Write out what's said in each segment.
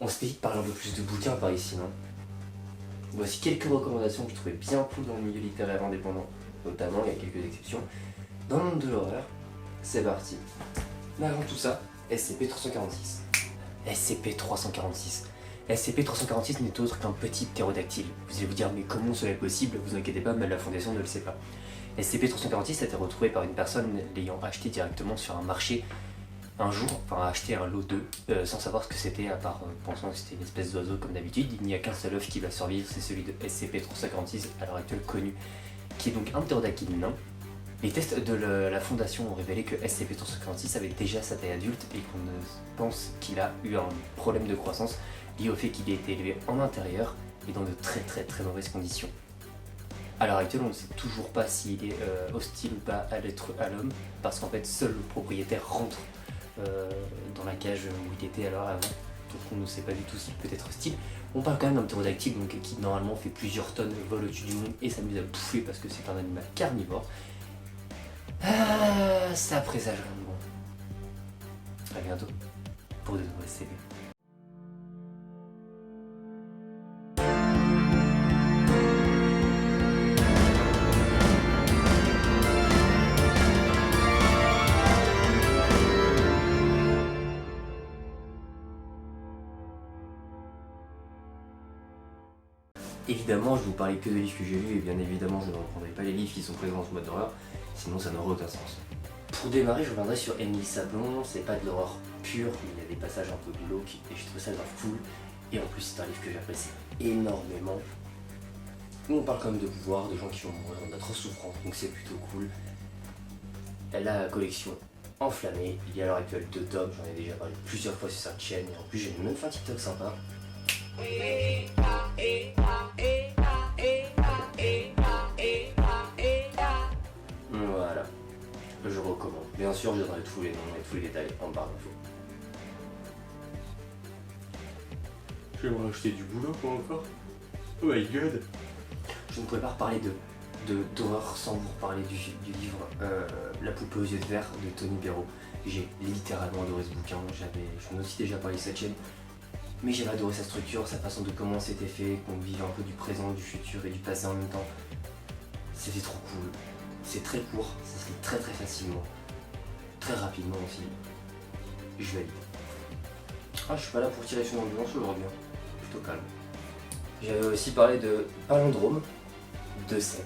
On se dit de parler un peu plus de bouquins par ici, non? Voici quelques recommandations que je trouvais bien cool dans le milieu littéraire indépendant, notamment, il y a quelques exceptions. Dans le monde de l'horreur, c'est parti. Mais avant tout ça, SCP-346. SCP-346. SCP-346 n'est autre qu'un petit ptérodactyle. Vous allez vous dire, mais comment cela est possible? Vous inquiétez pas, mais la Fondation ne le sait pas. SCP-346 a été retrouvé par une personne l'ayant acheté directement sur un marché un jour, enfin a acheté un lot d'œufs, sans savoir ce que c'était, à part pensant que c'était une espèce d'oiseau comme d'habitude. Il n'y a qu'un seul œuf qui va survivre, c'est celui de SCP-346, à l'heure actuelle connu, qui est donc un ptérodactyle nain. Les tests de la Fondation ont révélé que SCP-346 avait déjà sa taille adulte et qu'on pense qu'il a eu un problème de croissance lié au fait qu'il ait été élevé en intérieur et dans de très mauvaises conditions. À l'heure actuelle, on ne sait toujours pas s'il est hostile ou pas à l'homme, parce qu'en fait, seul le propriétaire rentre dans la cage où il était alors avant, donc on ne sait pas du tout s'il peut être hostile. On parle quand même d'un ptérodactyle donc, qui normalement fait plusieurs tonnes, vole au-dessus du monde et s'amuse à bouffer parce que c'est un animal carnivore. Ça présage rien de bon. À bientôt pour de nouveaux SCP. Évidemment, je vous parlais que de livres que j'ai lus et bien évidemment, je ne reprendrai pas les livres qui sont présents dans ce mode d'horreur, sinon ça n'aurait aucun sens. Pour démarrer, je reviendrai sur Émile Sablon. C'est pas de l'horreur pure, mais il y a des passages un peu glauques et je trouve ça grave cool. Et en plus, c'est un livre que j'apprécie énormément. On parle quand même de pouvoir, de gens qui vont mourir d'atroces souffrances, donc c'est plutôt cool. Elle a la collection Enflammée, il y a à l'heure actuelle 2 tomes, j'en ai déjà parlé plusieurs fois sur cette chaîne, et en plus j'ai même fait un TikTok sympa. Voilà, je recommande. Bien sûr, je donnerai tous les noms et tous les détails en barre d'infos. Je vais me racheter du boulot quoi encore. Oh my god. Je ne pourrais pas reparler d'horreur sans vous reparler du livre La poupée aux yeux de verre de Tony Béraud. J'ai littéralement adoré ce bouquin, j'en ai aussi déjà parlé sur cette chaîne, mais j'avais adoré sa structure, sa façon de comment c'était fait, qu'on vivait un peu du présent, du futur et du passé en même temps. C'était trop cool, c'est très court, ça se lit très facilement, très rapidement aussi. Je valide. Ah, je suis pas là pour tirer sur l'ambiance aujourd'hui, plutôt calme. J'avais aussi parlé de Palindrome de 7.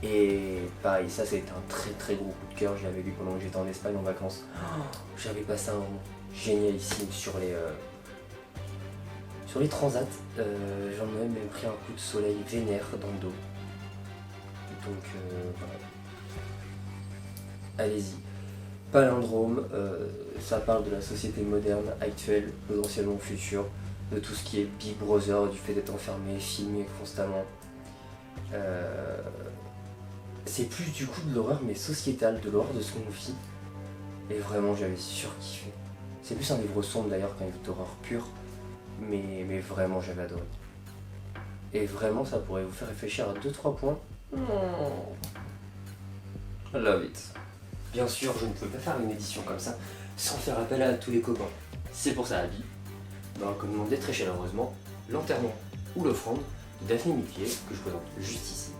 Et pareil, ça c'était un très gros coup de cœur, je l'avais lu pendant que j'étais en Espagne en vacances. Oh, j'avais passé un moment génialissime sur les transats. J'en ai même pris un coup de soleil vénère dans le dos. Donc voilà. Allez-y. Palindrome, ça parle de la société moderne, actuelle, potentiellement future, de tout ce qui est Big Brother, du fait d'être enfermé, filmé constamment. C'est plus du coup de l'horreur mais sociétale, de l'horreur de ce qu'on vit. Et vraiment j'avais surkiffé. C'est plus un livre sombre d'ailleurs qu'un livre d'horreur pur, mais vraiment j'avais adoré. Et vraiment ça pourrait vous faire réfléchir à 2-3 points. Love it. Bien sûr je ne peux pas faire une édition comme ça sans faire appel à tous les copains. C'est pour ça Abby m'a recommandé très chaleureusement L'enterrement ou l'offrande de Daphné Miquelier, que je présente juste ici.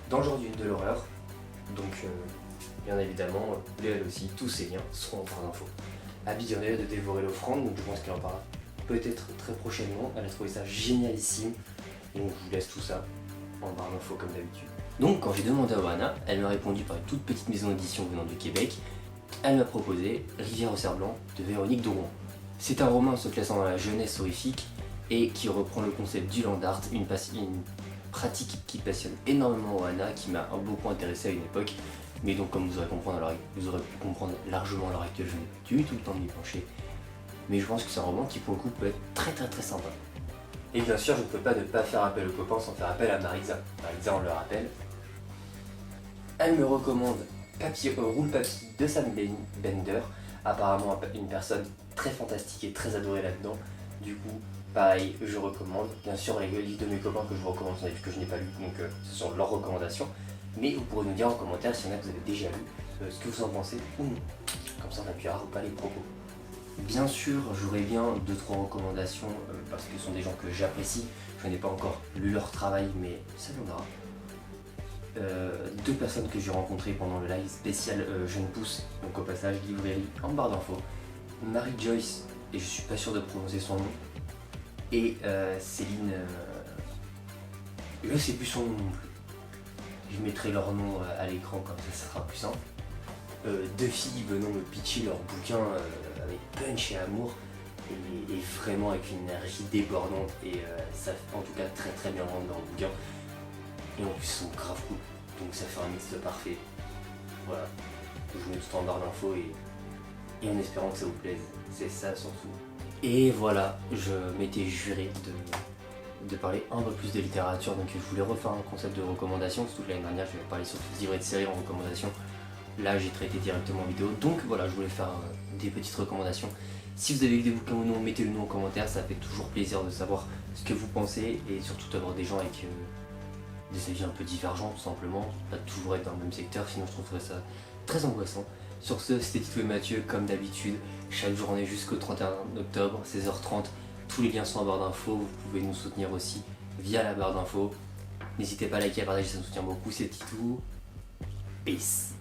Dans le genre de l'horreur, donc bien évidemment, elle aussi, tous ces liens seront en barre d'infos. Abby vient de dévorer l'offrande, donc je pense qu'elle en parlera peut-être très prochainement. Elle a trouvé ça génialissime, donc je vous laisse tout ça en barre d'infos comme d'habitude. Donc quand j'ai demandé à Oana, elle m'a répondu par une toute petite maison d'édition venant du Québec. Elle m'a proposé Rivière au cerf blanc de Véronique Drouin. C'est un roman se classant dans la jeunesse horrifique et qui reprend le concept du land art, une pratique qui passionne énormément Oana, qui m'a beaucoup intéressé à une époque, mais donc comme vous aurez pu comprendre largement à l'heure actuelle, je n'ai plus du tout le temps de m'y pencher, mais je pense que c'est un roman qui pour le coup peut être très sympa. Et bien sûr je ne peux pas ne pas faire appel aux copains sans faire appel à Marisa. Marisa on le rappelle, elle me recommande Roule Papy de Sam Bender, apparemment une personne très fantastique et très adorée là-dedans, du coup pareil, je recommande. Bien sûr, les livres de mes copains que je vous recommande sont des livres que je n'ai pas lus, donc ce sont leurs recommandations. Mais vous pourrez nous dire en commentaire s'il y en a que vous avez déjà lu, ce que vous en pensez ou non. Comme ça, on appuiera ou pas les propos. Bien sûr, j'aurais bien 2-3 recommandations parce que ce sont des gens que j'apprécie. Je n'ai pas encore lu leur travail, mais ça viendra. 2 personnes que j'ai rencontrées pendant le live spécial Jeune Pousse, donc au passage librairie en barre d'infos. Marie Joyce, et je suis pas sûr de prononcer son nom, et Céline, je sais plus son nom non plus. Je mettrai leur nom à l'écran comme ça sera plus simple. 2 filles venant me pitcher leur bouquin avec punch et amour et vraiment avec une énergie débordante et ça fait en tout cas très très bien rendre leur bouquin et en plus ils sont grave cool donc ça fait un mix parfait. Voilà, je mets tout en barre d'infos et en espérant que ça vous plaise, c'est ça surtout. Et voilà, je m'étais juré de parler un peu plus de littérature, donc je voulais refaire un concept de recommandation, surtout que l'année dernière je vais parler surtout de livres et de séries en recommandation. Là j'ai traité directement en vidéo, donc voilà, je voulais faire des petites recommandations. Si vous avez lu des bouquins ou non, mettez-le nous en commentaire, ça fait toujours plaisir de savoir ce que vous pensez et surtout d'avoir des gens avec des avis un peu divergents tout simplement, pas toujours être dans le même secteur, sinon je trouverais ça très angoissant. Sur ce, c'était Tito et Mathieu, comme d'habitude, chaque journée jusqu'au 31 octobre, 16h30, tous les liens sont en barre d'infos, vous pouvez nous soutenir aussi via la barre d'infos. N'hésitez pas à liker, à partager, ça nous soutient beaucoup, c'est Titou. Peace.